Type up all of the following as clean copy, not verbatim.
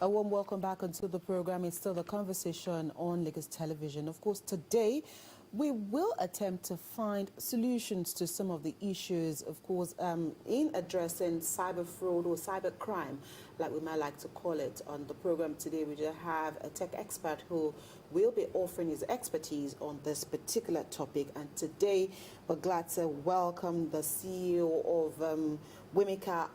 A warm welcome back onto the program. It's still the conversation on Lagos Television. Of course, today we will attempt to find solutions to some of the issues, of course, in addressing cyber fraud or cyber crime, like we might like to call it. On the program today, we just have a tech expert who will be offering his expertise on this particular topic. And today, we're glad to welcome the CEO of Wimika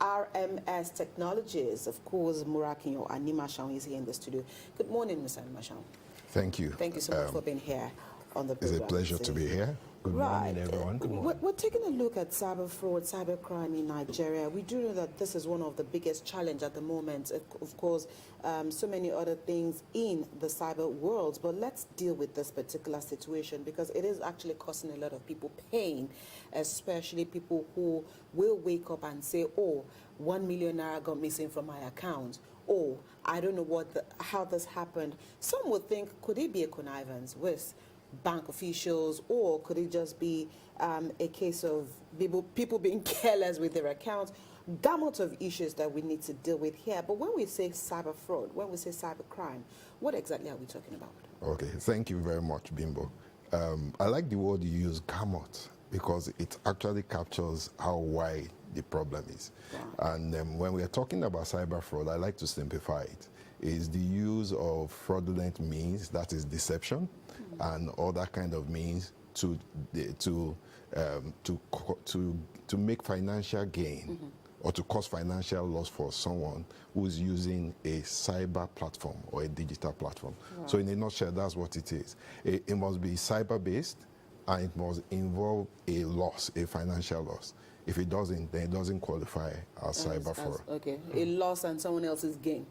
RMS Technologies, of course, Murakinyo Animashaun is here in the studio. Good morning, Mr. Animashaun. Thank you. Thank you so much for being here on the program. It's a pleasure to be here. Good morning, everyone. Good morning. We're taking a look at cyber fraud, cyber crime in Nigeria. We do know that this is one of the biggest challenges at the moment. Of course, so many other things in the cyber world, but let's deal with this particular situation because it is actually causing a lot of people pain, especially people who will wake up and say, oh, 1 million naira got missing from my account. Oh, I don't know how this happened. Some would think, could it be a connivance with bank officials, or could it just be a case of people being careless with their accounts? Gamut of issues that we need to deal with here. But when we say cyber fraud, when we say cyber crime, what exactly are we talking about? Okay, thank you very much, Bimbo. I like the word you use, gamut, because it actually captures how wide the problem is. Wow. And when we are talking about cyber fraud, I like to simplify it. Is the use of fraudulent means, that is deception, and other kind of means to make financial gain or to cause financial loss for someone who is using a cyber platform or a digital platform. Wow. So in a nutshell, that's what it is. It must be cyber-based, and it must involve a loss, a financial loss. If it doesn't, then it doesn't qualify as cyber fraud. Okay, a loss and someone else's gain.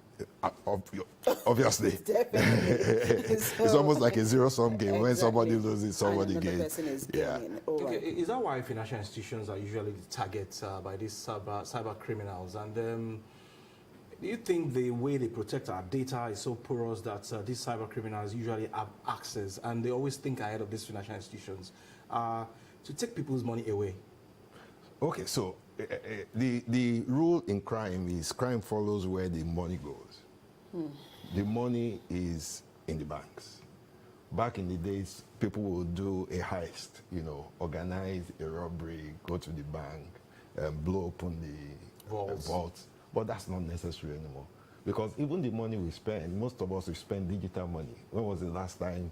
Obviously. Definitely. It's almost like a zero-sum game. Exactly. When somebody loses, somebody gains. Another person is gaining. Yeah. Okay, is that why financial institutions are usually the target by these cyber criminals? And do you think the way they protect our data is so porous that these cyber criminals usually have access, and they always think ahead of these financial institutions to take people's money away? Okay, so the rule in crime is crime follows where the money goes. The money is in the banks. Back in the days, people would do a heist, organize a robbery, go to the bank, blow open the vault. But that's not necessary anymore. Because even the money we spend, most of us, we spend digital money. When was the last time?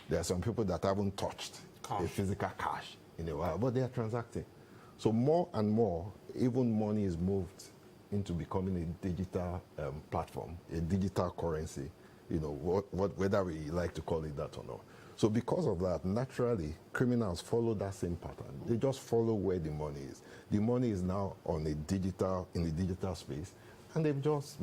There are some people that haven't touched a physical cash in a while, but they are transacting. So more and more, even money is moved into becoming a digital platform, a digital currency, whether we like to call it that or not. So because of that, naturally, criminals follow that same pattern. They just follow where the money is. The money is now in the digital space, and they've just,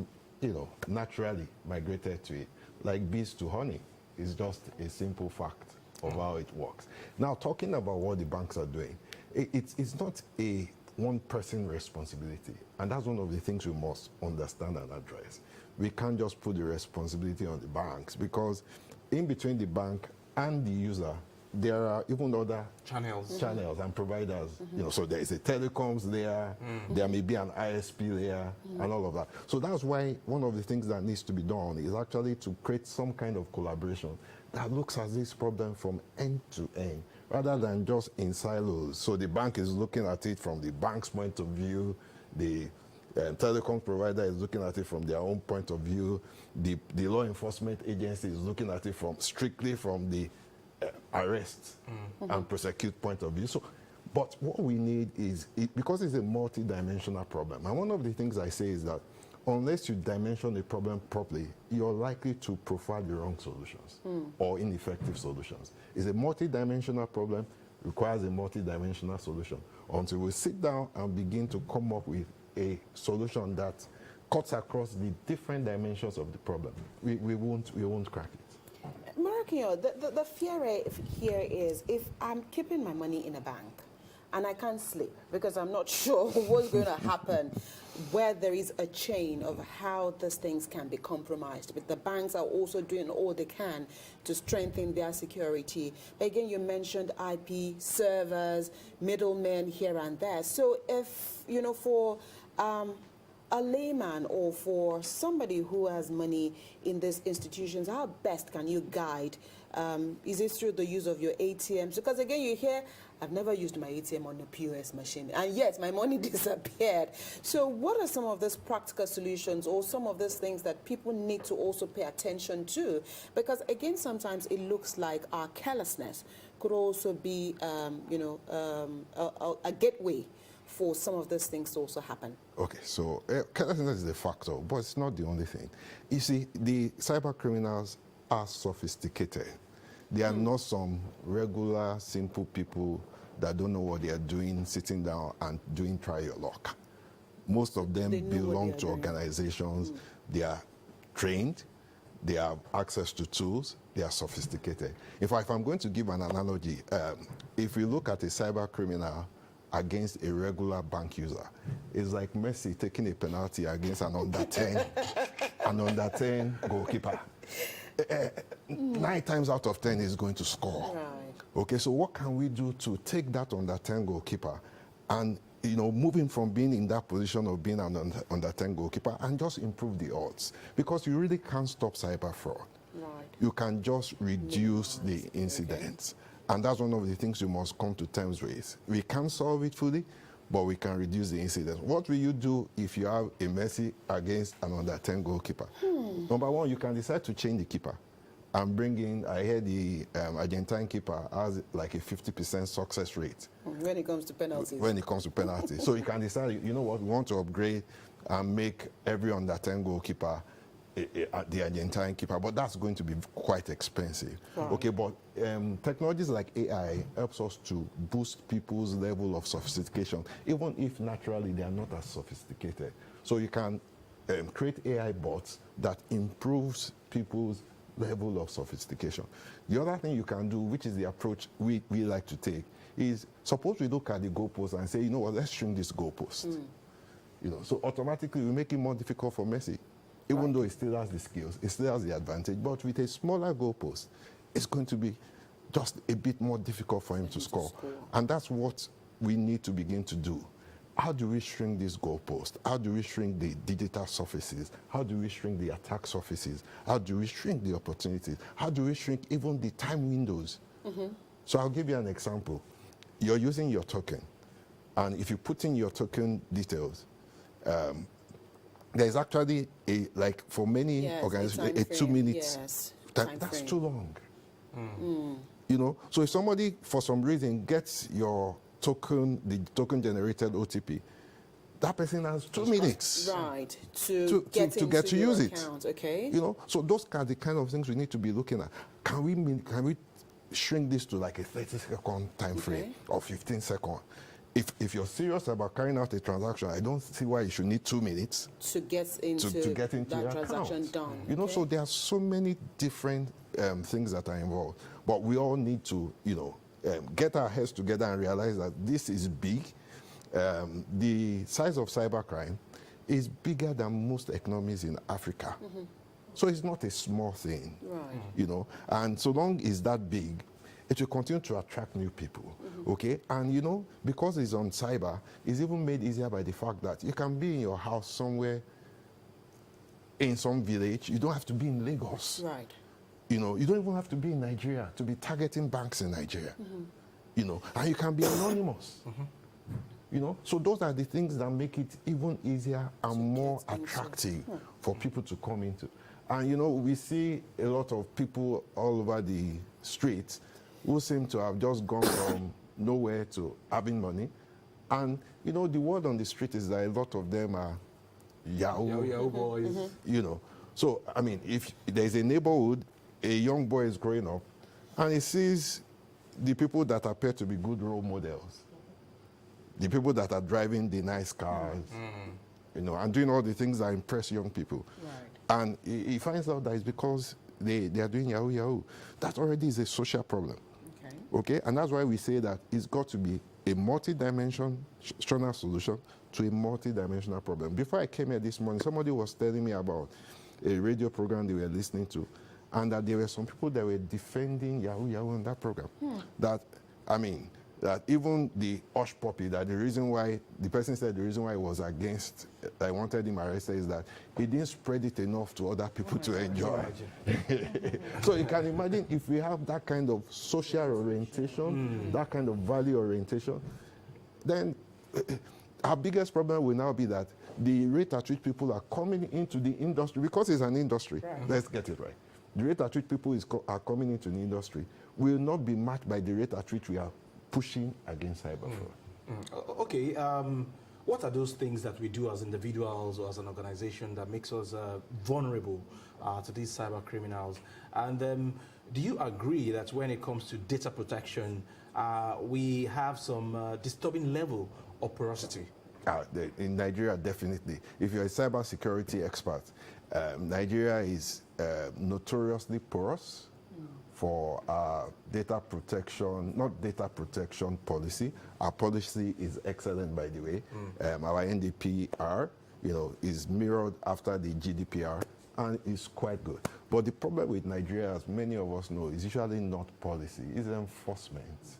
naturally migrated to it. Like bees to honey. It's just a simple fact of how it works. Now, talking about what the banks are doing, it's not a one-person responsibility, and that's one of the things we must understand and address. We can't just put the responsibility on the banks, because in between the bank and the user, there are even other channels and providers. So there is a telecoms layer, there may be an ISP layer, and all of that. So that's why one of the things that needs to be done is actually to create some kind of collaboration that looks at this problem from end to end, rather than just in silos. So the bank is looking at it from the bank's point of view, the telecom provider is looking at it from their own point of view, the law enforcement agency is looking at it strictly from the arrest and prosecute point of view. So, but what we need is, because it's a multi-dimensional problem, and one of the things I say is that unless you dimension a problem properly, you're likely to profile the wrong solutions or ineffective solutions. It's a multi-dimensional problem, requires a multi-dimensional solution. Until we sit down and begin to come up with a solution that cuts across the different dimensions of the problem, we won't crack it. Murakinyo, the fear here is, if I'm keeping my money in a bank and I can't sleep because I'm not sure what's going to happen, where there is a chain of how these things can be compromised. But the banks are also doing all they can to strengthen their security. Again, you mentioned IP, servers, middlemen here and there. So if, for a layman or for somebody who has money in these institutions, how best can you guide? Is it through the use of your ATMs? Because again, you hear, I've never used my ATM on a POS machine, and yet my money disappeared. So what are some of these practical solutions or some of these things that people need to also pay attention to? Because again, sometimes it looks like our carelessness could also be, a gateway for some of these things to also happen. Okay, so carelessness is a factor, but it's not the only thing. You see, the cyber criminals are sophisticated. They are not some regular, simple people that don't know what they are doing, sitting down and doing try your luck. Most of them belong to organizations. They are trained. They have access to tools. They are sophisticated. In fact, if I'm going to give an analogy, if you look at a cyber criminal against a regular bank user, it's like Messi taking a penalty against an under 10 goalkeeper. 9 times out of 10 is going to score. Right. Okay, so what can we do to take that under 10 goalkeeper and moving from being in that position of being an under 10 goalkeeper and just improve the odds? Because you really can't stop cyber fraud. Right. You can just reduce the incidents. Okay. And that's one of the things you must come to terms with. We can't solve it fully, but we can reduce the incidents. What will you do if you have a Messi against an under 10 goalkeeper? Number one, you can decide to change the keeper and bring in, I heard the Argentine keeper has like a 50% success rate. When it comes to penalties. When it comes to penalties. So you can decide, you know what, we want to upgrade and make every under 10 goalkeeper the Argentine keeper, but that's going to be quite expensive. Right. Okay, but technologies like AI helps us to boost people's level of sophistication, even if naturally they are not as sophisticated. So you can create AI bots that improves people's level of sophistication. The other thing you can do, which is the approach we like to take, is suppose we look at the goalpost and say, you know what, let's shrink this goalpost. So automatically we make it more difficult for Messi. Even though he still has the skills, he still has the advantage, but with a smaller goalpost, it's going to be just a bit more difficult for him to score. And that's what we need to begin to do. How do we shrink this goalpost? How do we shrink the digital surfaces? How do we shrink the attack surfaces? How do we shrink the opportunities? How do we shrink even the time windows? So I'll give you an example. You're using your token, and if you put in your token details, there's actually for many organizations, a 2 minutes. That's too long. So if somebody, for some reason, gets your token, the token generated OTP, that person has 2 minutes. Right. To get to use account. It. Okay. So those are the kind of things we need to be looking at. Can we shrink this to like a 30-second time frame or 15-second? If you're serious about carrying out a transaction, I don't see why you should need 2 minutes to get into that transaction done. So there are so many different things that are involved, but we all need to, get our heads together and realize that this is big. The size of cybercrime is bigger than most economies in Africa. So it's not a small thing, right. And so long as that big, it will continue to attract new people, okay? And, because it's on cyber, it's even made easier by the fact that you can be in your house somewhere in some village. You don't have to be in Lagos. Right. You don't even have to be in Nigeria to be targeting banks in Nigeria. And you can be anonymous. So those are the things that make it even easier and more attractive for people to come into. And, we see a lot of people all over the streets who seem to have just gone from nowhere to having money. And, the word on the street is that a lot of them are Yahoo boys. So, I mean, if there's a neighborhood, a young boy is growing up, and he sees the people that appear to be good role models, the people that are driving the nice cars, and doing all the things that impress young people. Right. And he finds out that it's because they are doing Yahoo. That already is a social problem. Okay, and that's why we say that it's got to be a multi-dimensional solution to a multi-dimensional problem. Before I came here this morning, somebody was telling me about a radio program they were listening to, and that there were some people that were defending Yahoo in that program. That, I mean, that even the hush puppy, that the reason why, the person said the reason why he was against, I wanted him arrested, is that he didn't spread it enough to other people to enjoy. So you can imagine if we have that kind of social orientation, that kind of value orientation, then our biggest problem will now be that the rate at which people are coming into the industry, because it's an industry, let's get it right. The rate at which people are coming into the industry will not be matched by the rate at which we are pushing against cyber fraud. Okay, what are those things that we do as individuals or as an organization that makes us vulnerable to these cyber criminals? And do you agree that when it comes to data protection, we have some disturbing level of porosity? In Nigeria, definitely. If you're a cybersecurity expert, Nigeria is notoriously porous for data protection, not data protection policy. Our policy is excellent, by the way. Our NDPR, is mirrored after the GDPR and is quite good. But the problem with Nigeria, as many of us know, is usually not policy, it's enforcement.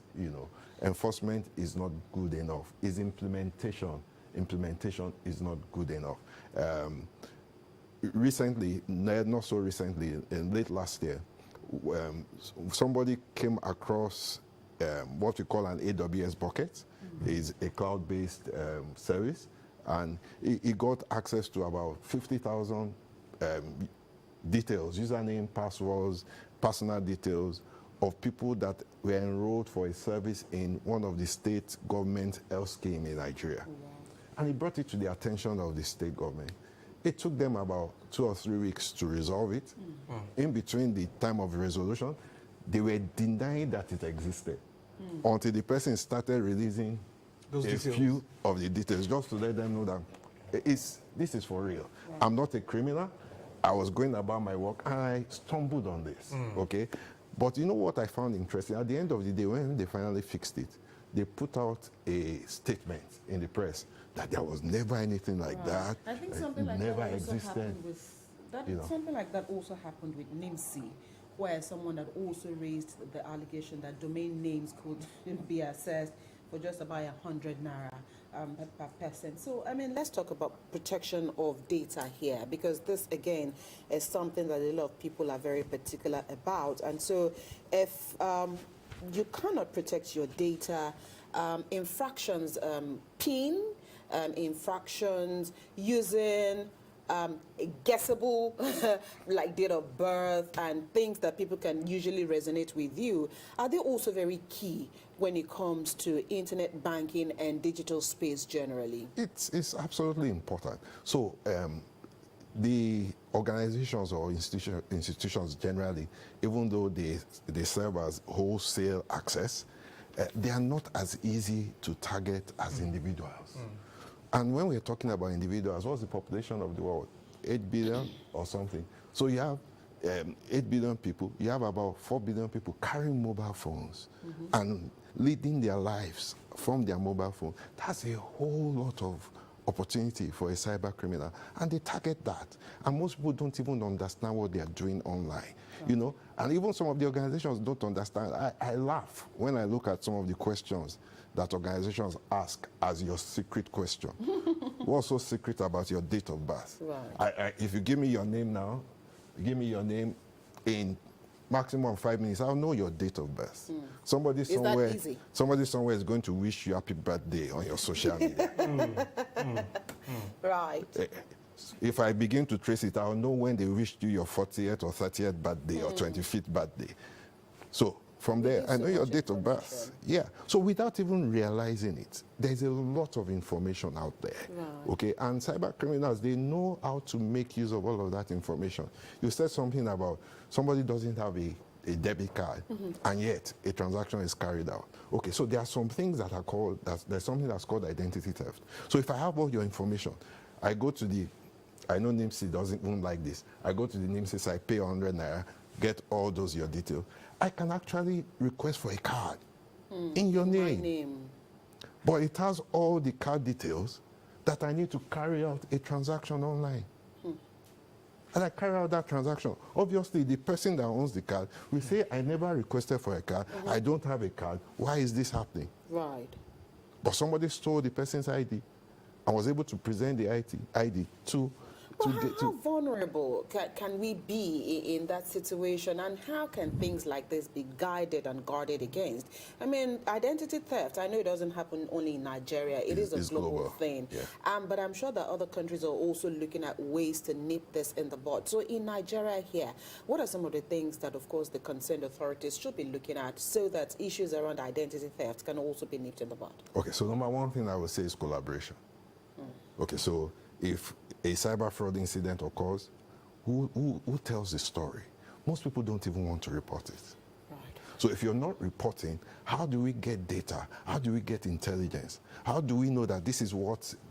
Enforcement is not good enough. It's implementation. Implementation is not good enough. Recently, not so recently, in late last year, somebody came across what we call an AWS bucket. It's a cloud-based service, and he got access to about 50,000 details, username, passwords, personal details of people that were enrolled for a service in one of the state government health scheme in Nigeria. And he brought it to the attention of the state government. It took them about 2 or 3 weeks to resolve it. In between the time of resolution, they were denying that it existed until the person started releasing a few of the details, just to let them know that this is for real. I'm not a criminal. I was going about my work and I stumbled on this, okay? But you know what I found interesting? At the end of the day, when they finally fixed it, they put out a statement in the press that there was never anything like that. I think something like never that also existed. happened with something like that also happened with NIMSI, where someone had also raised the allegation that domain names could be accessed for just about 100 naira per person. So, I mean, let's talk about protection of data here, because this, again, is something that a lot of people are very particular about. And so, if you cannot protect your data, infractions, PIN, infractions using guessable like date of birth and things that people can usually resonate with you, are they also very key when it comes to internet banking and digital space generally? It's absolutely important. So the organizations or institutions generally, even though they serve as wholesale access, they are not as easy to target as individuals. And when we're talking about individuals, what's the population of the world? 8 billion or something. So you have 8 billion people, you have about 4 billion people carrying mobile phones and leading their lives from their mobile phone. That's a whole lot of opportunity for a cyber criminal, and they target that. And most people don't even understand what they are doing online, and even some of the organizations don't understand. I laugh when I look at some of the questions that organizations ask as your secret question. What's so secret about your date of birth? Right. If you give me your name now, give me your name in maximum 5 minutes, I'll know your date of birth. Somebody somewhere is going to wish you happy birthday on your social media. Right. If I begin to trace it, I'll know when they wished you your 40th or 30th birthday or 25th birthday. So from there, I know your date of birth. Yeah. So without even realizing it, there's a lot of information out there. Right. Okay. And cyber criminals, they know how to make use of all of that information. You said something about somebody doesn't have a debit card, and yet a transaction is carried out. Okay. So there are some things that are called, there's something that's called identity theft. So if I have all your information, I go to I know NIMSI doesn't even like this. I go to the NIMSI site, pay 100 naira, get all those your details. I can actually request for a card in your name. But it has all the card details that I need to carry out a transaction online. and I carry out that transaction. Obviously, the person that owns the card will say, I never requested for a card. I don't have a card. Why is this happening? Right. But somebody stole the person's ID and was able to present the ID to Well, how vulnerable can we be in that situation, and how can things like this be guided and guarded against? I mean, identity theft, I know it doesn't happen only in Nigeria. It's a global thing. Yeah. But I'm sure that other countries are also looking at ways to nip this in the bud. So in Nigeria here, what are some of the things that, of course, the concerned authorities should be looking at so that issues around identity theft can also be nipped in the bud? Okay, so number one thing I would say is collaboration. Okay, so if a cyber fraud incident occurs, who tells the story? Most people don't even want to report it. Right. So if you're not reporting, how do we get data? How do we get intelligence? How do we know that this is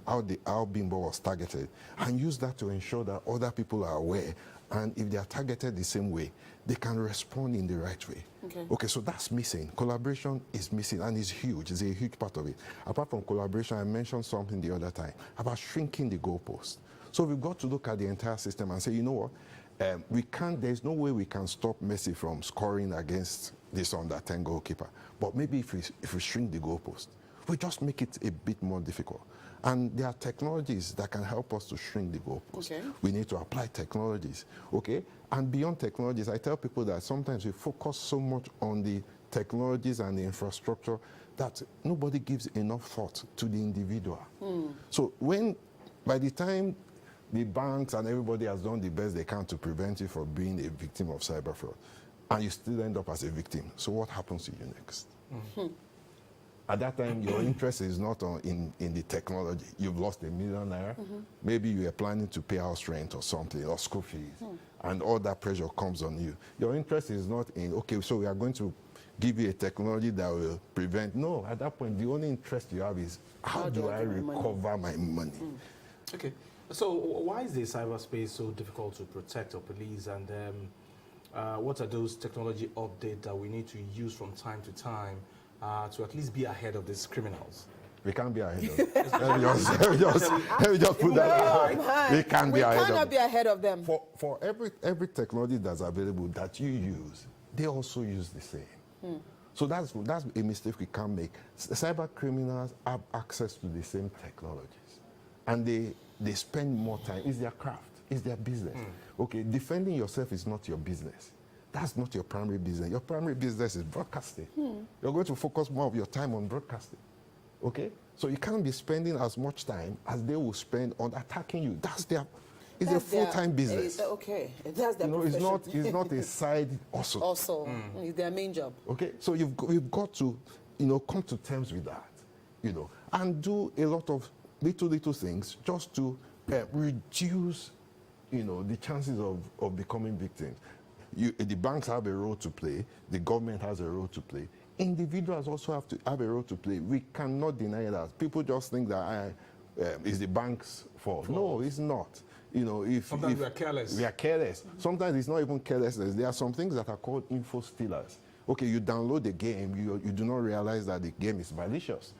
how Bimbo was targeted? And use that to ensure that other people are aware. And if they are targeted the same way, they can respond in the right way. Okay, so that's missing. Collaboration is missing, and it's huge. It's a huge part of it. Apart from collaboration, I mentioned something the other time about shrinking the goalpost. So we've got to look at the entire system and say, you know what, there's no way we can stop Messi from scoring against this under 10 goalkeeper. But maybe if we shrink the goalpost, we just make it a bit more difficult. And there are technologies that can help us to shrink the goalpost. Okay. We need to apply technologies, okay? And beyond technologies, I tell people that sometimes we focus so much on the technologies and the infrastructure that nobody gives enough thought to the individual. So by the time the banks and everybody has done the best they can to prevent you from being a victim of cyber fraud, and you still end up as a victim, so what happens to you next? At that time, your interest is not in the technology. You've lost ₦1 million. Maybe you are planning to pay house rent or something, or school fees, and all that pressure comes on you. Your interest is not in, okay, so we are going to give you a technology that will prevent. No, at that point, the only interest you have is, how do I recover my money? Okay. So why is the cyberspace so difficult to protect or police, and what are those technology updates that we need to use from time to time to at least be ahead of these criminals? We can't be ahead of them. let me just put that out. We can't be ahead of them. We cannot be ahead of them. For every technology that's available that you use, they also use the same. So that's a mistake we can't make. Cyber criminals have access to the same technologies, and they spend more time. It's their craft. It's their business. Okay, defending yourself is not your business. That's not your primary business. Your primary business is broadcasting. You're going to focus more of your time on broadcasting. Okay? So you can't be spending as much time as they will spend on attacking you. It's a full-time business. Okay, that's their profession. It's not a side hustle. Also, it's their main job. Okay? So you've got to, come to terms with that, and do a lot of little things just to reduce, the chances of becoming victims. The banks have a role to play. The government has a role to play. Individuals also have to have a role to play. We cannot deny that. People just think that it's the bank's fault. No, it's not. Sometimes we are careless. We are careless. Sometimes it's not even carelessness. There are some things that are called info stealers. Okay, you download the game, you do not realize that the game is malicious.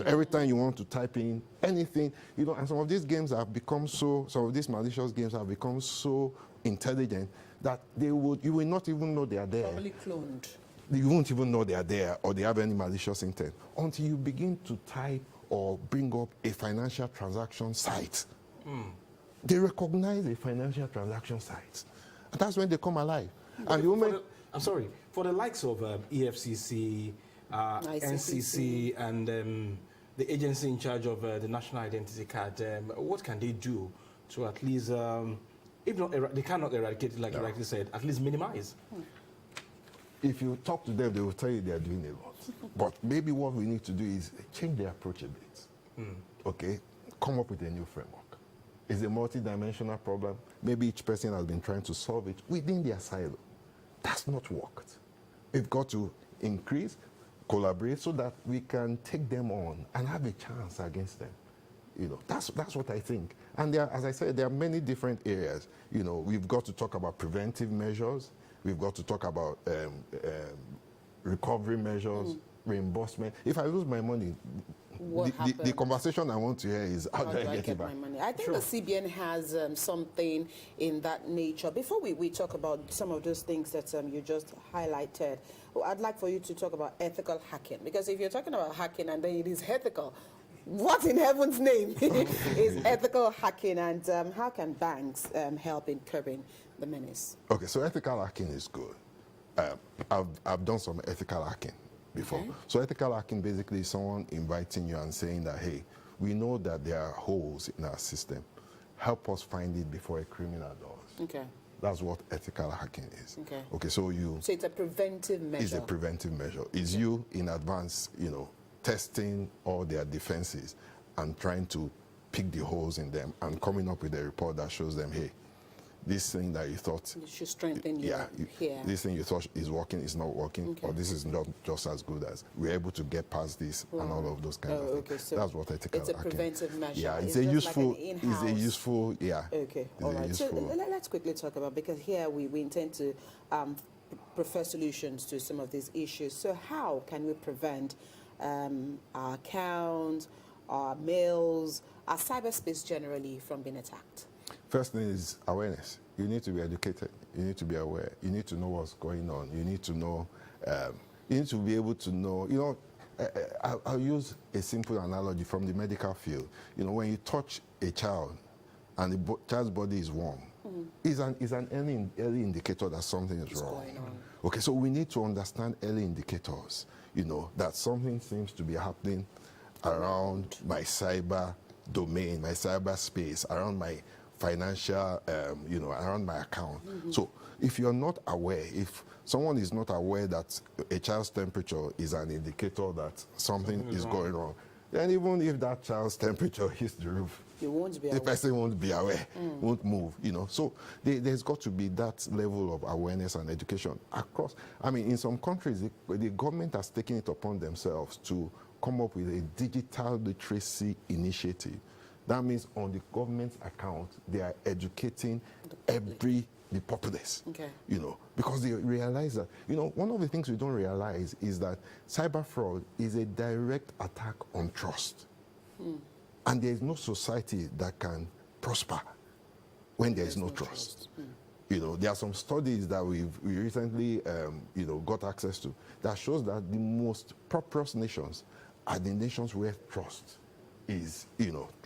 Every time you want to type in anything, and some of these games have become some of these malicious games have become so intelligent that you will not even know they are there. Probably cloned. You won't even know they are there or they have any malicious intent until you begin to type or bring up a financial transaction site. They recognize a financial transaction site. And that's when they come alive. And for the likes of EFCC, NCC, and the agency in charge of the National Identity Card, what can they do to at least, if not, they cannot eradicate it, like you rightly said, at least minimize? If you talk to them, they will tell you they are doing a lot. But maybe what we need to do is change their approach a bit. Okay? Come up with a new framework. It's a multi-dimensional problem. Maybe each person has been trying to solve it within their silo. That's not worked. We've got to increase, collaborate, so that we can take them on and have a chance against them. That's what I think. And as I said, there are many different areas. We've got to talk about preventive measures. We've got to talk about recovery measures, reimbursement. If I lose my money, what the happened? conversation I want to hear is how do I get it back? my money? I think the CBN has something in that nature. Before we talk about some of those things that you just highlighted, I'd like for you to talk about ethical hacking. Because if you're talking about hacking and then it is ethical, what in heaven's name is ethical hacking, and how can banks help in curbing the menace? Okay, so ethical hacking is good. I've done some ethical hacking before. Okay. So ethical hacking basically is someone inviting you and saying that, hey, we know that there are holes in our system. Help us find it before a criminal does. Okay. That's what ethical hacking is. Okay. Okay, so So it's a preventive measure. it's a preventive measure. It's you in advance, testing all their defenses and trying to pick the holes in them and coming up with a report that shows them, hey, this thing that you thought, You should strengthen your here. this thing you thought is working is not working, Okay. or this is not just as good as. We're able to get past this and all of those kinds of things. Okay, so that's what ethical it's a hacking. preventive measure. Yeah, it's It's a just useful. like an It's a in-house- useful. Yeah. Okay, It's all a right. So useful- let's quickly talk about, because here we intend to prefer solutions to some of these issues. So how can we prevent our accounts, our mails, our cyberspace generally from being attacked? First thing is awareness. You need to be educated. You need to be aware. You need to know what's going on. You need to know. You need to be able to know. I'll use a simple analogy from the medical field. When you touch a child and the child's body is warm, is an early indicator that something is wrong. going on. Okay, so we need to understand early indicators. That something seems to be happening around my cyber domain, my cyber space, around my financial, around my account. So if you're not aware, if someone is not aware that a child's temperature is an indicator that something is going wrong, then even if that child's temperature hits the roof, You won't be the aware. person won't be aware, won't move, So there's got to be that level of awareness and education across. In some countries, the government has taken it upon themselves to come up with a digital literacy initiative. That means on the government's account, they are educating the populace. Okay. Because they realize that, one of the things we don't realize is that cyber fraud is a direct attack on trust. And there is no society that can prosper when there is no trust. There are some studies that we recently, got access to that shows that the most prosperous nations are the nations where trust is,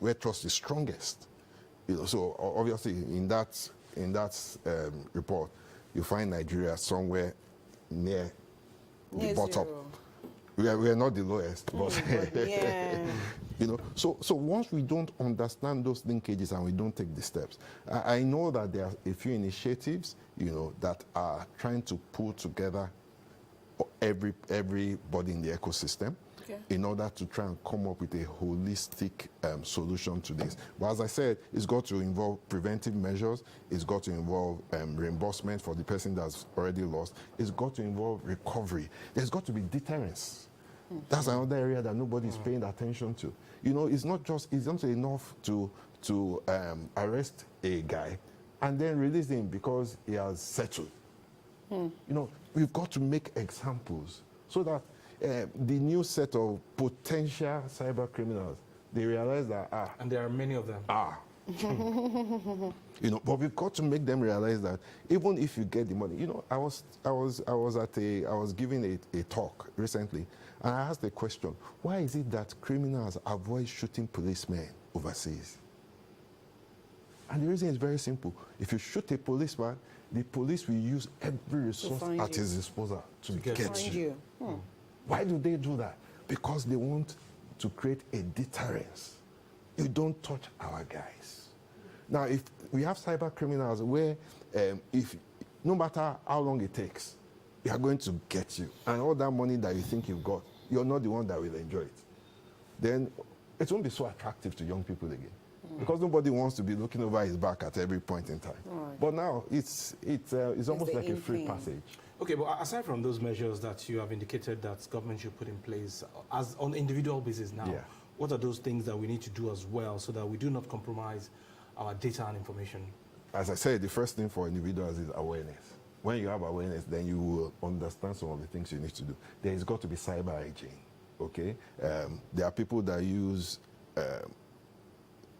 where trust is strongest. So obviously in that report, you find Nigeria somewhere near the bottom. Zero. We are not the lowest, but Yeah. So once we don't understand those linkages and we don't take the steps, I know that there are a few initiatives, that are trying to pull together everybody in the ecosystem. Okay. In order to try and come up with a holistic solution to this. But as I said, it's got to involve preventive measures, it's got to involve reimbursement for the person that's already lost, it's got to involve recovery, there's got to be deterrence. That's another area that nobody's paying attention to. It's not enough to arrest a guy and then release him because he has settled. We've got to make examples so that the new set of potential cyber criminals, they realize that, And there are many of them. but we've got to make them realize that even if you get the money, I was giving a talk recently, and I asked the question, why is it that criminals avoid shooting policemen overseas? And the reason is very simple. If you shoot a policeman, the police will use every resource find at you. his disposal to get get Find you. you. Why do they do that? Because they want to create a deterrence. You don't touch our guys. Now, if we have cyber criminals where no matter how long it takes, they are going to get you. And all that money that you think you've got, you're not the one that will enjoy it. Then it won't be so attractive to young people again. Because nobody wants to be looking over his back at every point in time. Right. But now it's almost the like a in free thing. passage. Okay, but aside from those measures that you have indicated that government should put in place as on individual basis now, Yeah. what are those things that we need to do as well so that we do not compromise our data and information? As I said, the first thing for individuals is awareness. When you have awareness, then you will understand some of the things you need to do. There has got to be cyber hygiene. Okay, there are people that use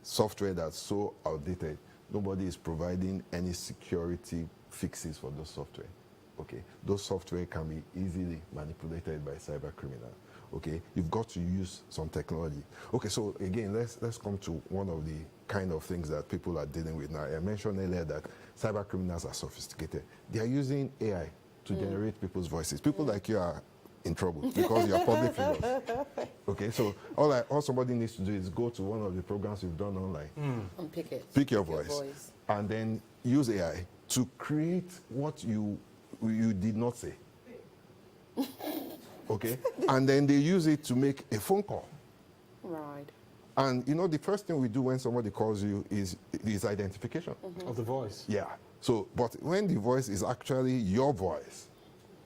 software that's so outdated. Nobody is providing any security fixes for those software. Okay, those software can be easily manipulated by cyber criminals. Okay, you've got to use some technology. Okay, so again, let's come to one of the kind of things that people are dealing with now. I mentioned earlier that cyber criminals are sophisticated. They are using AI to generate people's voices. People like you are in trouble because you are public figures. Okay, so all somebody needs to do is go to one of the programs you've done online, And pick it. pick your voice, and then use AI to create what you did not say. Okay, and then they use it to make a phone call. Right. And you know, the first thing we do when somebody calls you is identification. Of the voice. Yeah. So, but when the voice is actually your voice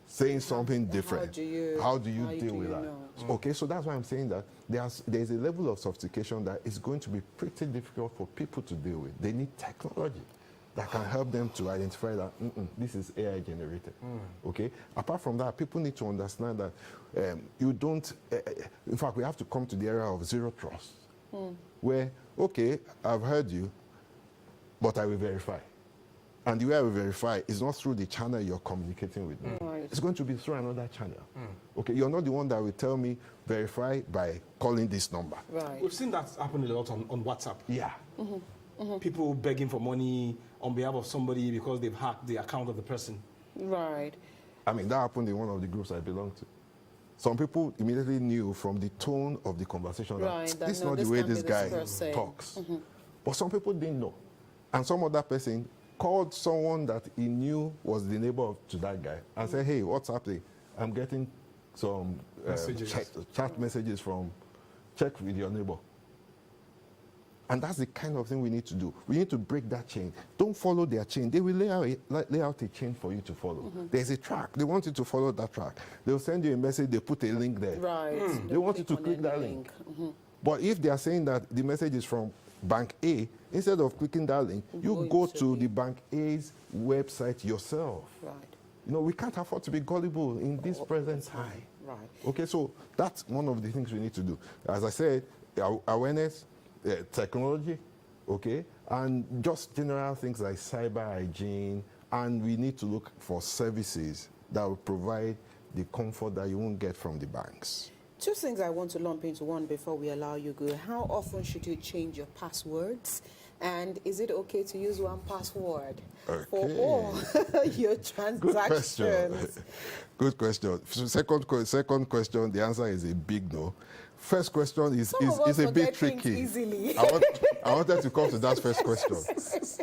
saying something different, how do you deal with that? know? Okay, so that's why I'm saying that there's a level of sophistication that is going to be pretty difficult for people to deal with. They need technology that can help them to identify that this is AI generated. Okay. Apart from that, people need to understand that you don't. In fact, we have to come to the era of zero trust, where okay, I've heard you, but I will verify. And the way I will verify is not through the channel you're communicating with me. Right. It's going to be through another channel. Okay, you're not the one that will tell me verify by calling this number. Right. We've seen that happen a lot on WhatsApp. Yeah. People begging for money on behalf of somebody because they've hacked the account of the person. Right. I mean, that happened in one of the groups I belong to. Some people immediately knew from the tone of the conversation Right, that that this is no, not this the way can't be this this guy person. talks. But some people didn't know. And some other person called someone that he knew was the neighbor to that guy and said, hey, what's happening? I'm getting some chat messages from, check with your neighbor. And that's the kind of thing we need to do. We need to break that chain. Don't follow their chain. They will lay out a chain for you to follow. There's a track. They want you to follow that track. They'll send you a message. They put a link there. Right. They want you to click that link. But if they are saying that the message is from Bank A, instead of clicking that link, you go to the Bank A's website yourself. Right. You know, we can't afford to be gullible in this present time. Right. Okay, so that's one of the things we need to do. As I said, awareness, technology, okay, and just general things like cyber hygiene, and we need to look for services that will provide the comfort that you won't get from the banks. Two things I want to lump into one before we allow you go. How often should you change your passwords? And is it okay to use one password for all your transactions? Good question. So second question, the answer is a big no. First question is a bit tricky. Easily. I wanted to come to that first question.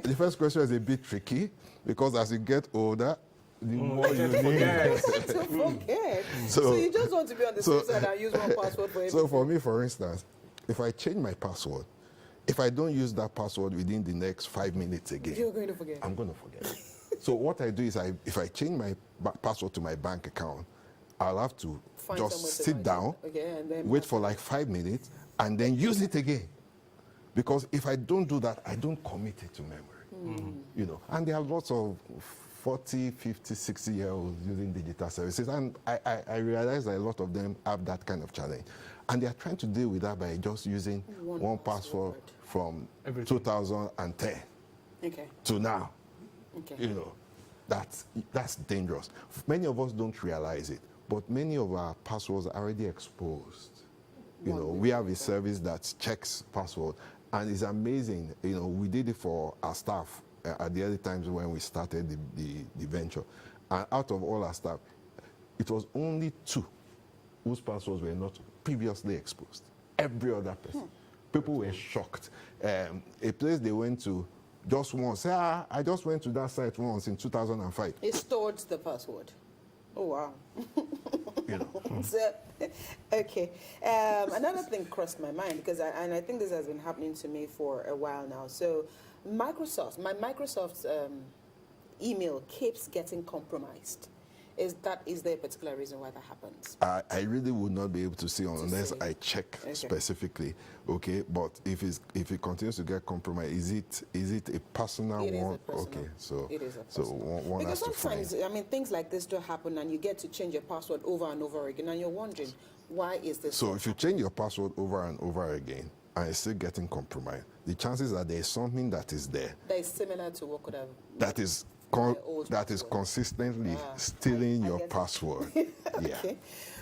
The first question is a bit tricky because as you get older, the more you need. To forget. So you just want to be on the safe side and use one password for everything. So for me, for instance, if I change my password, if I don't use that password within the next 5 minutes again, You're going to forget. I'm going to forget. So what I do is, if I change my password to my bank account, I'll have to Find just somewhere to sit write down, it. Okay, and then wait for like 5 minutes, and then use it again. Because if I don't do that, I don't commit it to memory. You know, and there are lots of 40, 50, 60-year-olds using digital services, and I realize that a lot of them have that kind of challenge. And they are trying to deal with that by just using one password from 2010 to now. Okay. You know, that's dangerous. Many of us don't realize it, but many of our passwords are already exposed. You know, we have a service that checks password, and it's amazing. You know, we did it for our staff at the early times when we started the venture. And out of all our staff, it was only 2 whose passwords were not previously exposed. Every other person. People were shocked. A place they went to just once, I just went to that site once in 2005. It stored the password. Oh, wow. You know. So, okay. Another thing crossed my mind, because I think this has been happening to me for a while now. So my Microsoft email keeps getting compromised. Is there a particular reason why that happens? I really would not be able to see unless I check specifically. Okay, but if it continues to get compromised, is it a personal one? Okay, so it is a personal. So one because has to sometimes find. I mean things like this do happen, and you get to change your password over and over again, and you're wondering, Why is this? So if you change your password over and over again and it's still getting compromised, the chances are there is something that is there that is similar to what could have that is old consistently stealing I your get it. password. Yeah. Okay.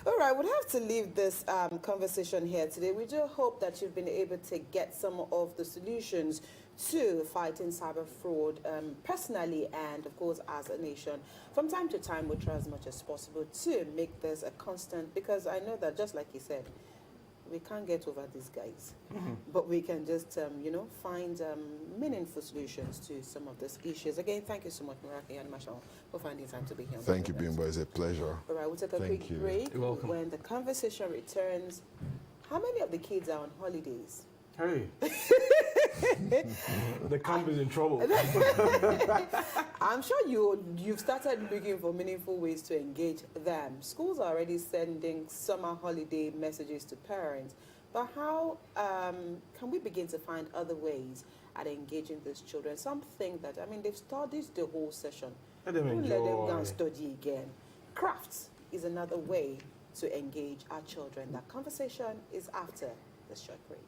All right, we'll have to leave this conversation here today. We do hope that you've been able to get some of the solutions to fighting cyber fraud personally and, of course, as a nation. From time to time, we try as much as possible to make this a constant, because I know that, just like you said, we can't get over these guys, but we can just, find meaningful solutions to some of these issues. Again, thank you so much, Muraki and Marshall, for finding time to be here. Thank you, Bimbo. It's a pleasure. All right, we'll take a Thank quick you. break. You're welcome. When the conversation returns, how many of the kids are on holidays? Hey. The camp is in trouble. I'm sure you've started looking for meaningful ways to engage them. Schools are already sending summer holiday messages to parents, but how can we begin to find other ways at engaging these children? Something that, they've studied the whole session. Let them Don't let them go enjoy. and study again. Crafts is another way to engage our children. That conversation is after the short break.